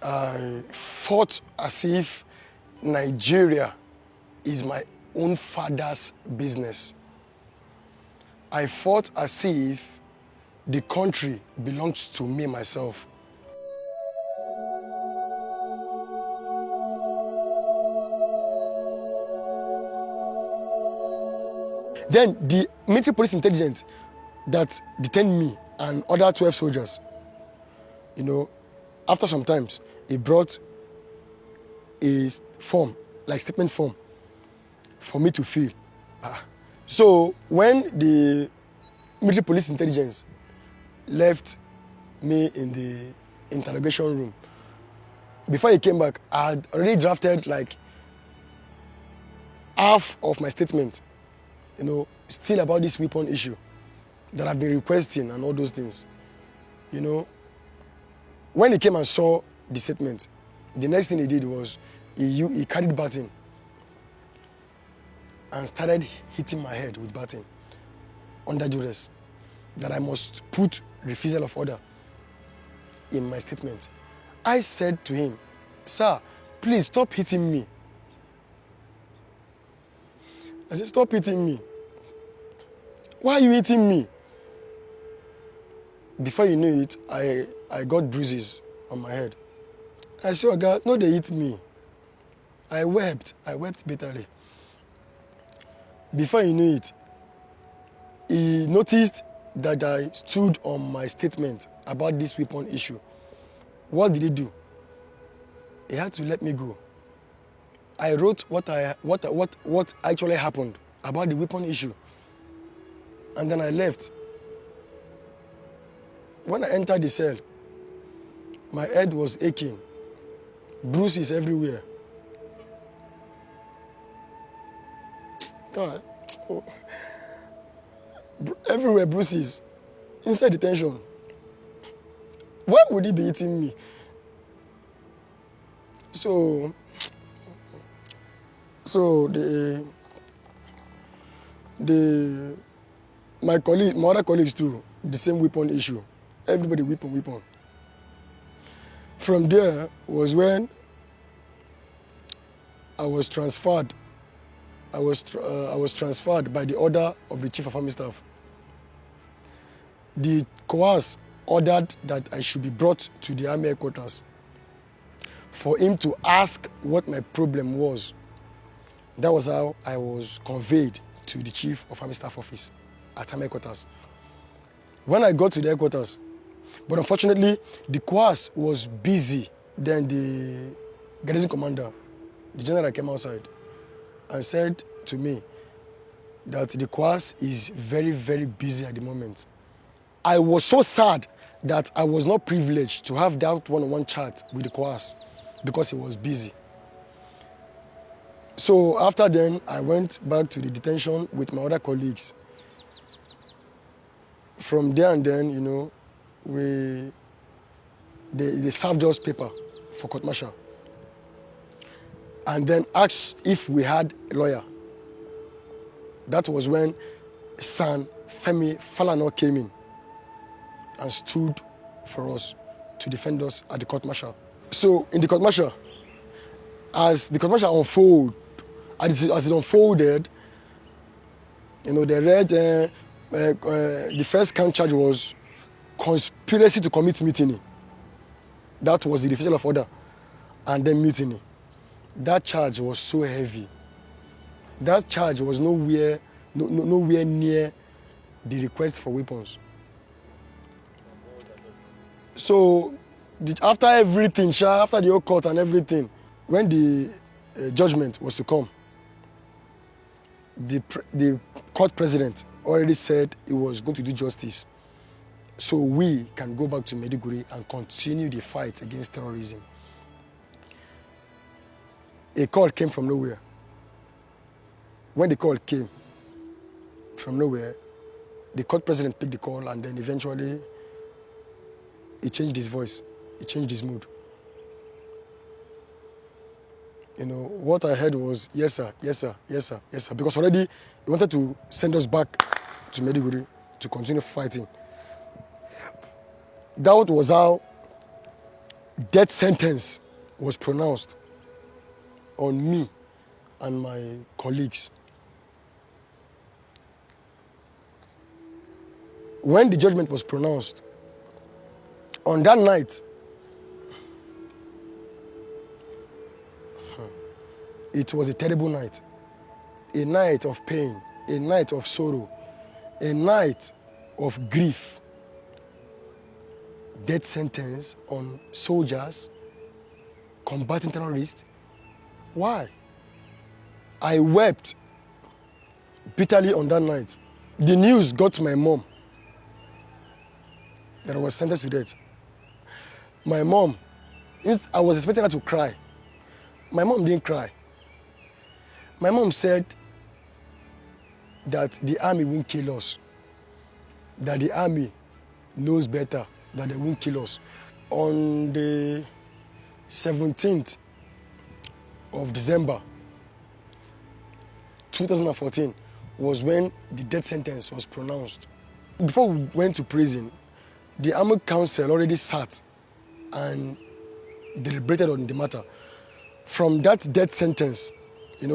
I fought as if Nigeria is my own father's business. I fought as if the country belongs to me myself. Then the military police intelligence that detained me and other 12 soldiers, after some times, he brought a form, like statement form, for me to fill. So when the military police intelligence left me in the interrogation room, before he came back, I had already drafted like half of my statement, still about this weapon issue that I've been requesting and all those things. When he came and saw the statement, the next thing he did was he carried baton and started hitting my head with baton under duress that I must put refusal of order in my statement. I said to him, "Sir, please stop hitting me." I said, "Stop hitting me. Why are you hitting me?" Before you knew it, I got bruises on my head. I said, "Oh God, no, they hit me." I wept bitterly. Before he knew it, he noticed that I stood on my statement about this weapon issue. What did he do? He had to let me go. I wrote what actually happened about the weapon issue, and then I left. When I entered the cell, my head was aching, bruises everywhere. God, everywhere bruises, inside detention. Why would he be hitting me? So my other colleagues too, the same weapon issue. Everybody weapon. From there was when I was transferred. I was transferred by the order of the Chief of Army Staff. The coas ordered that I should be brought to the Army headquarters for him to ask what my problem was. That was how I was conveyed to the Chief of Army Staff office at Army headquarters. When I got to the headquarters, but unfortunately, the coas was busy. Then the garrison commander, the general, came outside and said to me that the coas is very, very busy at the moment. I was so sad that I was not privileged to have that one-on-one chat with the coas because he was busy. So after then, I went back to the detention with my other colleagues. From there and then, they served us paper for court martial, and then asked if we had a lawyer. That was when San Femi Falana came in and stood for us to defend us at the court martial. So in the court martial, as the court martial as it unfolded, they read the first count charge was conspiracy to commit mutiny. That was the refusal of order, and then mutiny. That charge was so heavy. That charge was nowhere near the request for weapons. So after everything, after the whole court and everything, when the judgment was to come, the court president already said he was going to do justice, so we can go back to Maiduguri and continue the fight against terrorism. A call came from nowhere. When the call came from nowhere, the court president picked the call, and then eventually he changed his voice, he changed his mood. What I heard was, "Yes, sir, yes, sir, yes, sir, yes, sir," because already he wanted to send us back to Maiduguri to continue fighting. That was how death sentence was pronounced on me and my colleagues. When the judgment was pronounced, on that night, it was a terrible night. A night of pain, a night of sorrow, a night of grief. Death sentence on soldiers combating terrorists. Why? I wept bitterly on that night. The news got to my mom that I was sentenced to death. My mom, I was expecting her to cry. My mom didn't cry. My mom said that the army won't kill us, that the army knows better, that they won't kill us. On the 17th of December 2014 was when the death sentence was pronounced. Before we went to prison, the Army Council already sat and deliberated on the matter. From that death sentence, it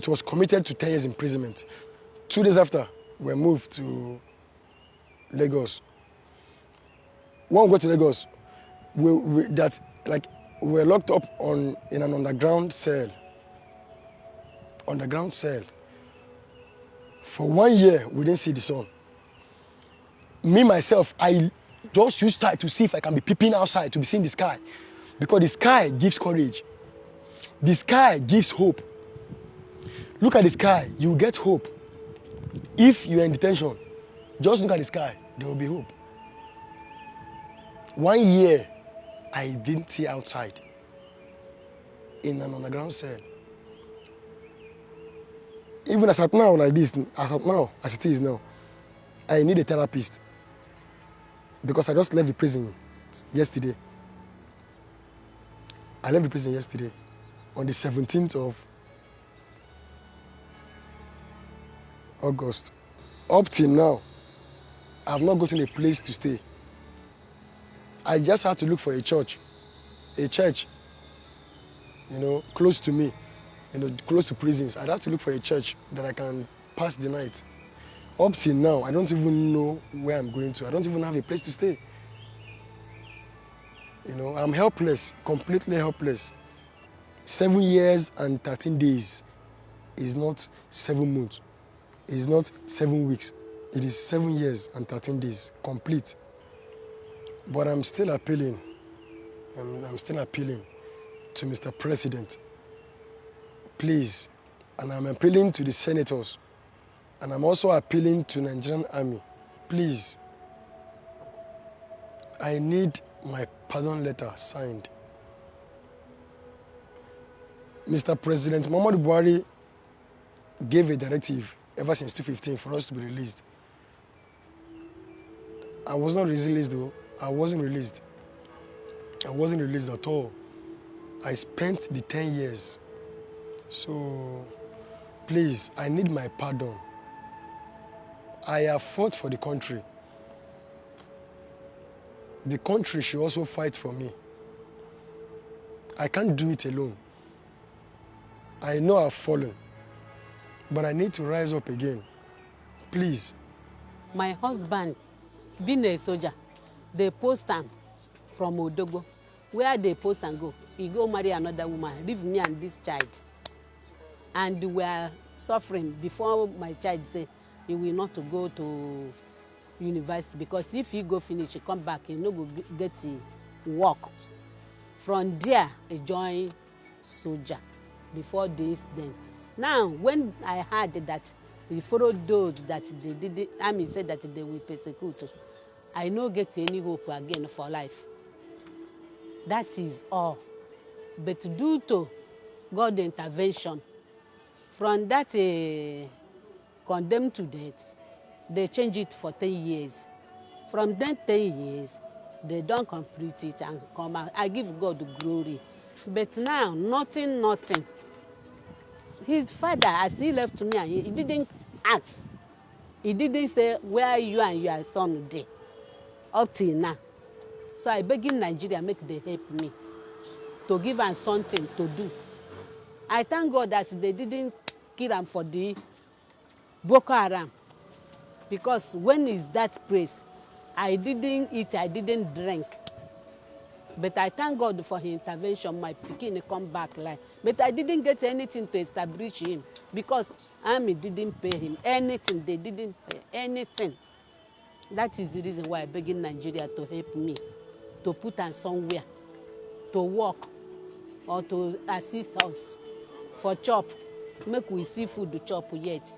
was committed to 10 years imprisonment. 2 days after, we moved to Lagos. When we got to Lagos, we were locked up in an underground cell. For 1 year, we didn't see the sun. Me, myself, I just used to see if I can be peeping outside to be seeing the sky. Because the sky gives courage. The sky gives hope. Look at the sky, you will get hope. If you're in detention, just look at the sky, there will be hope. 1 year, I didn't see outside in an underground cell. Even as at now, like this, as it is now, I need a therapist because I just left the prison yesterday. I left the prison yesterday on the 17th of August. Up till now, I have not gotten a place to stay. I just had to look for a church, close to me, close to prisons. I'd have to look for a church that I can pass the night. Up till now, I don't even know where I'm going to. I don't even have a place to stay. I'm helpless, completely helpless. 7 years and 13 days is not 7 months. It's not 7 weeks. It is 7 years and 13 days, complete. But I'm still appealing. I'm still appealing to Mr. President. Please. And I'm appealing to the senators. And I'm also appealing to Nigerian Army. Please. I need my pardon letter signed. Mr. President Muhammadu Buhari gave a directive ever since 2015 for us to be released. I was not released though. I wasn't released. I wasn't released at all. I spent the 10 years. So, please, I need my pardon. I have fought for the country. The country should also fight for me. I can't do it alone. I know I've fallen, but I need to rise up again. Please. My husband, being a soldier, they post him from Odogo. Where they post and go, he go marry another woman, leave me and this child. And we are suffering before my child say he will not to go to university because if he go finish, he come back, he no go get work. From there, he join soldier. Before this, then. Now, when I heard that he followed those that they did, army said that they will persecute, I no get any hope again for life. That is all. But due to God's intervention, from that condemned to death, they change it for 10 years. From then 10 years, they don't complete it and come out. I give God the glory. But now, nothing. His father, as he left me, he didn't ask. He didn't say where you and your son are up till now. So I begging Nigeria make they help me to give am something to do. I thank God that they didn't kill am for the Boko Haram, because when is that place, I didn't eat, I didn't drink. But I thank God for his intervention. My pikin come back like, but I didn't get anything to establish him because army didn't pay him anything. They didn't pay anything. That is the reason why I begging Nigeria to help me, to put am somewhere, to work, or to assist us for chop. Make we see food to chop yet.